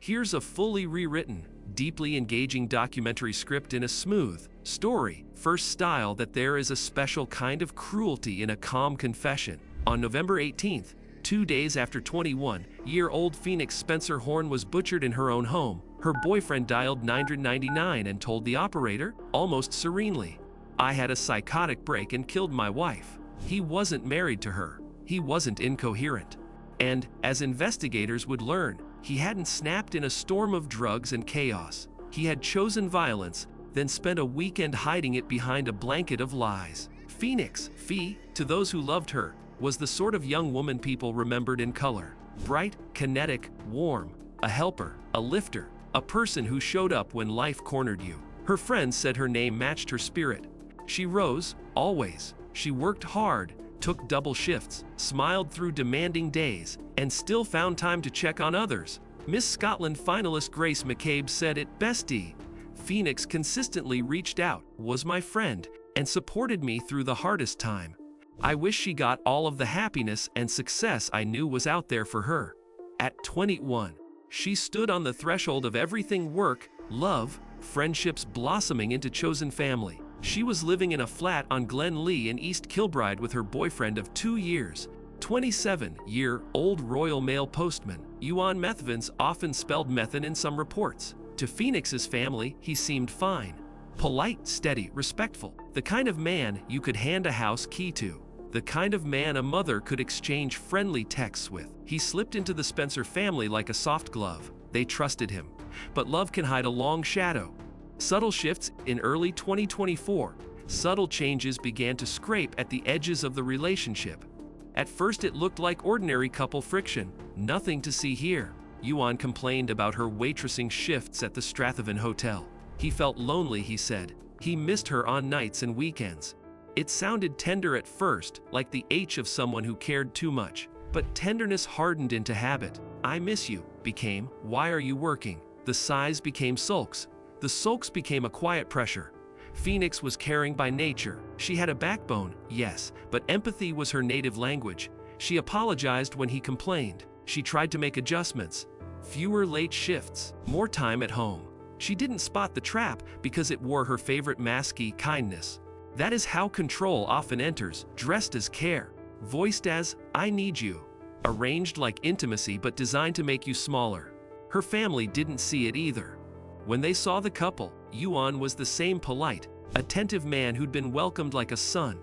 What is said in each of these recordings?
Here's a fully rewritten, deeply engaging documentary script in a smooth, story-first style that there is a special kind of cruelty in a calm confession. On November 18th, 2 days after 21-year-old Phoenix Spencer Horn was butchered in her own home, her boyfriend dialed 999 and told the operator, almost serenely, "I had a psychotic break and killed my wife." He wasn't married to her. He wasn't incoherent. And, as investigators would learn, he hadn't snapped in a storm of drugs and chaos. He had chosen violence, then spent a weekend hiding it behind a blanket of lies. Phoenix, to those who loved her, was the sort of young woman people remembered in color. Bright, kinetic, warm, a helper, a lifter, a person who showed up when life cornered you. Her friends said her name matched her spirit. She rose, always. She worked hard, took double shifts, smiled through demanding days, and still found time to check on others. Miss Scotland finalist Grace McCabe said it best. Phoenix consistently reached out, was my friend, and supported me through the hardest time. I wish she got all of the happiness and success I knew was out there for her. At 21, she stood on the threshold of everything: work, love, friendships blossoming into chosen family. She was living in a flat on Glen Lee in East Kilbride with her boyfriend of 2 years, 27-year-old Royal Mail postman. Yuan Methvins often spelled Methan in some reports. To Phoenix's family, he seemed fine. Polite, steady, respectful. The kind of man you could hand a house key to. The kind of man a mother could exchange friendly texts with. He slipped into the Spencer family like a soft glove. They trusted him. But love can hide a long shadow. Subtle shifts. In early 2024, subtle changes began to scrape at the edges of the relationship. At first it looked like ordinary couple friction. Nothing to see here. Yuan complained about her waitressing shifts at the Strathaven Hotel. He felt lonely, he said. He missed her on nights and weekends. It sounded tender at first, like the H of someone who cared too much. But tenderness hardened into habit. "I miss you" became, "Why are you working?" The sighs became sulks. The sulks became a quiet pressure. Phoenix was caring by nature. She had a backbone, yes, but empathy was her native language. She apologized when he complained. She tried to make adjustments. Fewer late shifts, more time at home. She didn't spot the trap because it wore her favorite masky kindness. That is how control often enters, dressed as care, voiced as, "I need you," arranged like intimacy but designed to make you smaller. Her family didn't see it either. When they saw the couple, Yuan was the same polite, attentive man who'd been welcomed like a son.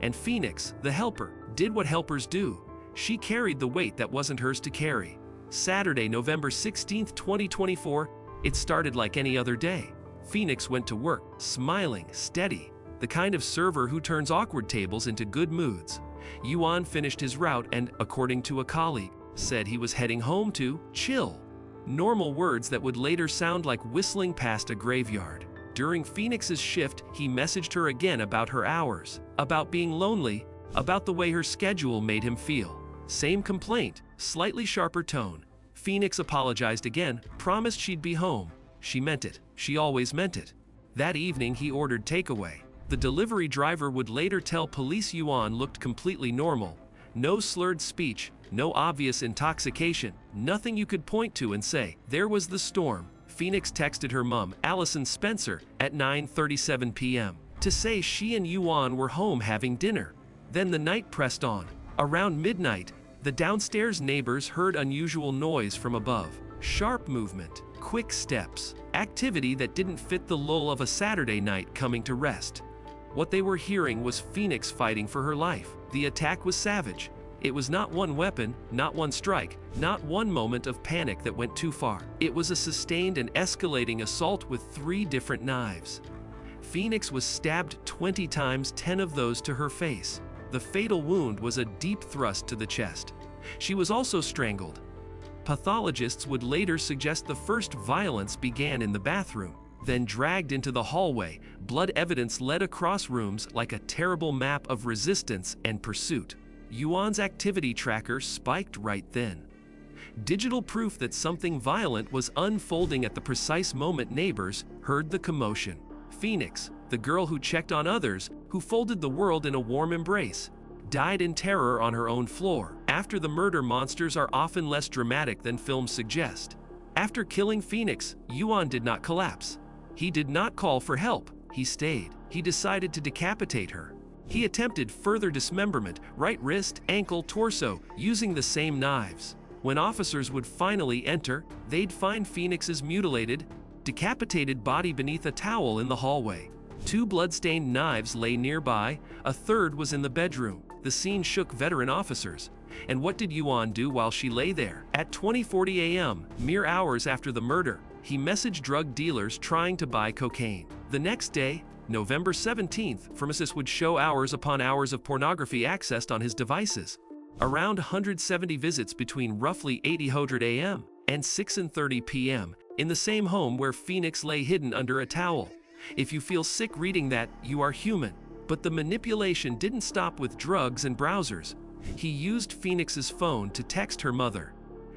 And Phoenix, the helper, did what helpers do. She carried the weight that wasn't hers to carry. Saturday, November 16th, 2024, it started like any other day. Phoenix went to work, smiling, steady, the kind of server who turns awkward tables into good moods. Yuan finished his route and, according to a colleague, said he was heading home to chill. Normal words that would later sound like whistling past a graveyard. During Phoenix's shift, he messaged her again about her hours, about being lonely, about the way her schedule made him feel. Same complaint, slightly sharper tone. Phoenix apologized again, promised she'd be home. She meant it. She always meant it. That evening he ordered takeaway. The delivery driver would later tell police Yuan looked completely normal. No slurred speech, no obvious intoxication, nothing you could point to and say, "There was the storm." Phoenix texted her mom, Allison Spencer, at 9:37 p.m. to say she and Yuan were home having dinner. Then the night pressed on. Around midnight, the downstairs neighbors heard unusual noise from above. Sharp movement, quick steps, activity that didn't fit the lull of a Saturday night coming to rest. What they were hearing was Phoenix fighting for her life. The attack was savage. It was not one weapon, not one strike, not one moment of panic that went too far. It was a sustained and escalating assault with 3 different knives. Phoenix was stabbed 20 times, 10 of those to her face. The fatal wound was a deep thrust to the chest. She was also strangled. Pathologists would later suggest the first violence began in the bathroom, then dragged into the hallway. Blood evidence led across rooms like a terrible map of resistance and pursuit. Yuan's activity tracker spiked right then. Digital proof that something violent was unfolding at the precise moment neighbors heard the commotion. Phoenix, the girl who checked on others, who folded the world in a warm embrace, died in terror on her own floor. After the murder, monsters are often less dramatic than films suggest. After killing Phoenix, Yuan did not collapse. He did not call for help. He stayed. He decided to decapitate her. He attempted further dismemberment, right wrist, ankle, torso, using the same knives. When officers would finally enter, they'd find Phoenix's mutilated, decapitated body beneath a towel in the hallway. 2 blood-stained knives lay nearby, a third was in the bedroom. The scene shook veteran officers. And what did Yuan do while she lay there? At 20:40 a.m., mere hours after the murder, he messaged drug dealers trying to buy cocaine. The next day, November 17th, pharmacists would show hours upon hours of pornography accessed on his devices. Around 170 visits between roughly 8:00 a.m. and 6:30 p.m. in the same home where Phoenix lay hidden under a towel. If you feel sick reading that, you are human. But the manipulation didn't stop with drugs and browsers. He used Phoenix's phone to text her mother.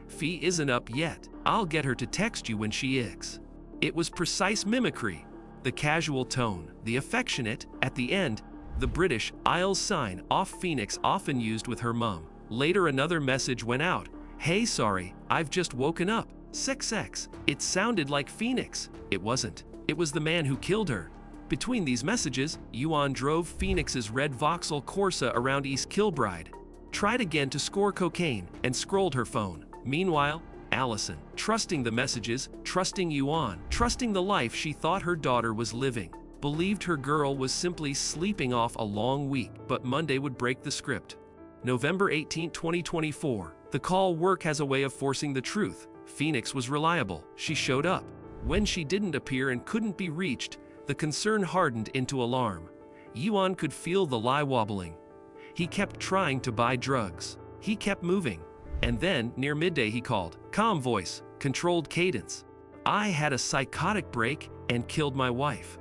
"Fee isn't up yet. I'll get her to text you when she is." It was precise mimicry. The casual tone, the affectionate, at the end, the British Isles sign off Phoenix often used with her mum. Later another message went out. "Hey, sorry, I've just woken up. Sex." It sounded like Phoenix. It wasn't. It was the man who killed her. Between these messages, Yuan drove Phoenix's red Vauxhall Corsa around East Kilbride, tried again to score cocaine, and scrolled her phone. Meanwhile, Allison, trusting the messages, trusting Yuan, trusting the life she thought her daughter was living, believed her girl was simply sleeping off a long week, but Monday would break the script. November 18, 2024. The call work has a way of forcing the truth. Phoenix was reliable. She showed up. When she didn't appear and couldn't be reached, the concern hardened into alarm. Yuan could feel the lie wobbling. He kept trying to buy drugs. He kept moving. And then, near midday, he called. Calm voice, controlled cadence. "I had a psychotic break and killed my wife."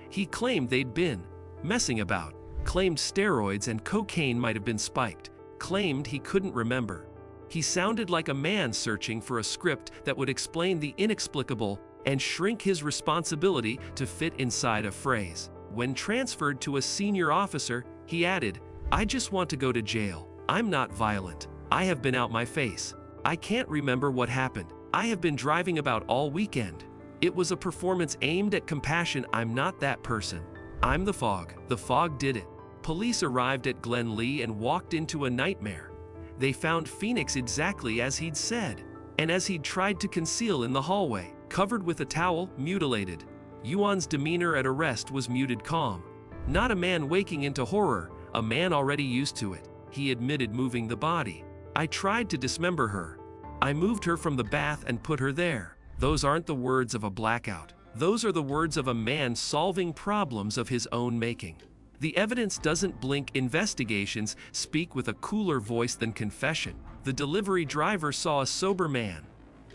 He claimed they'd been messing about, claimed steroids and cocaine might have been spiked, claimed he couldn't remember. He sounded like a man searching for a script that would explain the inexplicable and shrink his responsibility to fit inside a phrase. When transferred to a senior officer, he added, "I just want to go to jail. I'm not violent. I have been out my face. I can't remember what happened. I have been driving about all weekend." It was a performance aimed at compassion. "I'm not that person. I'm the fog. The fog did it." Police arrived at Glen Lee and walked into a nightmare. They found Phoenix exactly as he'd said, and as he'd tried to conceal in the hallway, covered with a towel, mutilated. Yuan's demeanor at arrest was muted calm. Not a man waking into horror, a man already used to it. He admitted moving the body. "I tried to dismember her. I moved her from the bath and put her there." Those aren't the words of a blackout. Those are the words of a man solving problems of his own making. The evidence doesn't blink. Investigations speak with a cooler voice than confession. The delivery driver saw a sober man.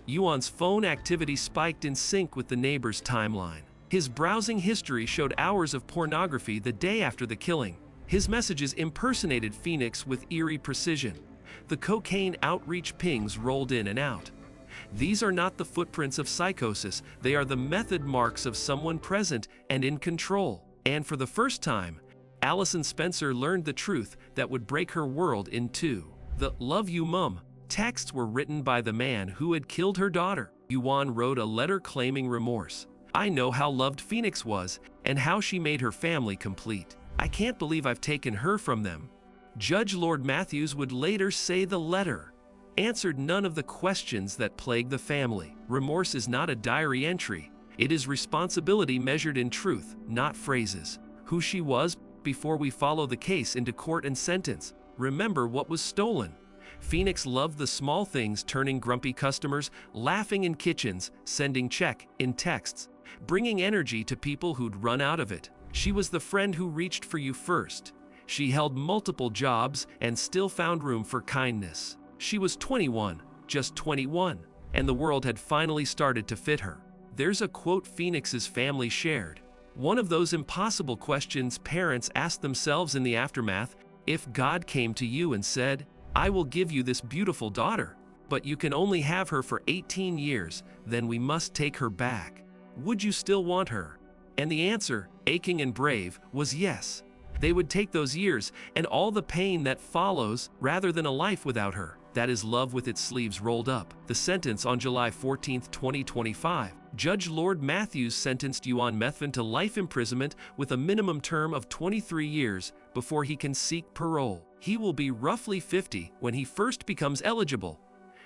Yuan's phone activity spiked in sync with the neighbor's timeline. His browsing history showed hours of pornography the day after the killing. His messages impersonated Phoenix with eerie precision. The cocaine outreach pings rolled in and out. These are not the footprints of psychosis, they are the method marks of someone present and in control. And for the first time, Allison Spencer learned the truth that would break her world in two. The "Love you, Mum" texts were written by the man who had killed her daughter. Yuan wrote a letter claiming remorse. "I know how loved Phoenix was and how she made her family complete. I can't believe I've taken her from them." Judge Lord Matthews would later say the letter answered none of the questions that plague the family. Remorse is not a diary entry. It is responsibility measured in truth, not phrases. Who she was before we follow the case into court and sentence. Remember what was stolen. Phoenix loved the small things, turning grumpy customers, laughing in kitchens, sending check in texts, bringing energy to people who'd run out of it. She was the friend who reached for you first. She held multiple jobs and still found room for kindness. She was 21, just 21, and the world had finally started to fit her. There's a quote Phoenix's family shared. One of those impossible questions parents ask themselves in the aftermath. If God came to you and said, "I will give you this beautiful daughter, but you can only have her for 18 years, then we must take her back. Would you still want her?" And the answer, aching and brave, was yes. They would take those years and all the pain that follows rather than a life without her. That is love with its sleeves rolled up. The sentence on July 14, 2025. Judge Lord Matthews sentenced Yuan Methvin to life imprisonment with a minimum term of 23 years before he can seek parole. He will be roughly 50 when he first becomes eligible.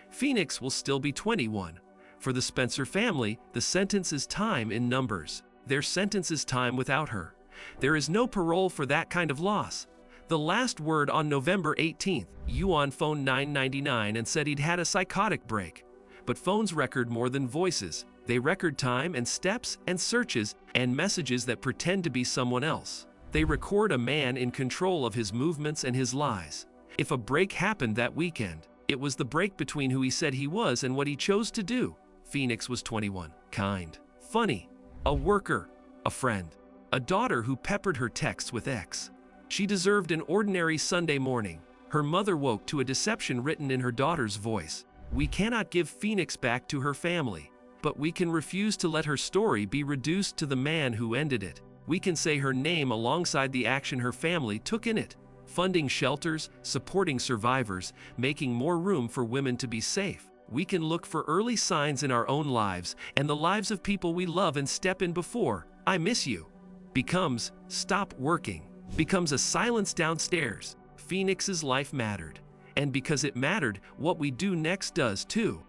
Phoenix will still be 21. For the Spencer family, the sentence is time in numbers. Their sentence is time without her. There is no parole for that kind of loss. The last word on November 18th, Yuan phoned 999 and said he'd had a psychotic break. But phones record more than voices. They record time and steps and searches and messages that pretend to be someone else. They record a man in control of his movements and his lies. If a break happened that weekend, it was the break between who he said he was and what he chose to do. Phoenix was 21, kind, funny, a worker, a friend, a daughter who peppered her texts with X. She deserved an ordinary Sunday morning. Her mother woke to a deception written in her daughter's voice. We cannot give Phoenix back to her family, but we can refuse to let her story be reduced to the man who ended it. We can say her name alongside the action her family took in it, funding shelters, supporting survivors, making more room for women to be safe. We can look for early signs in our own lives and the lives of people we love and step in before "I miss you" becomes "stop working," becomes a silence downstairs. Phoenix's life mattered. And because it mattered, what we do next does too.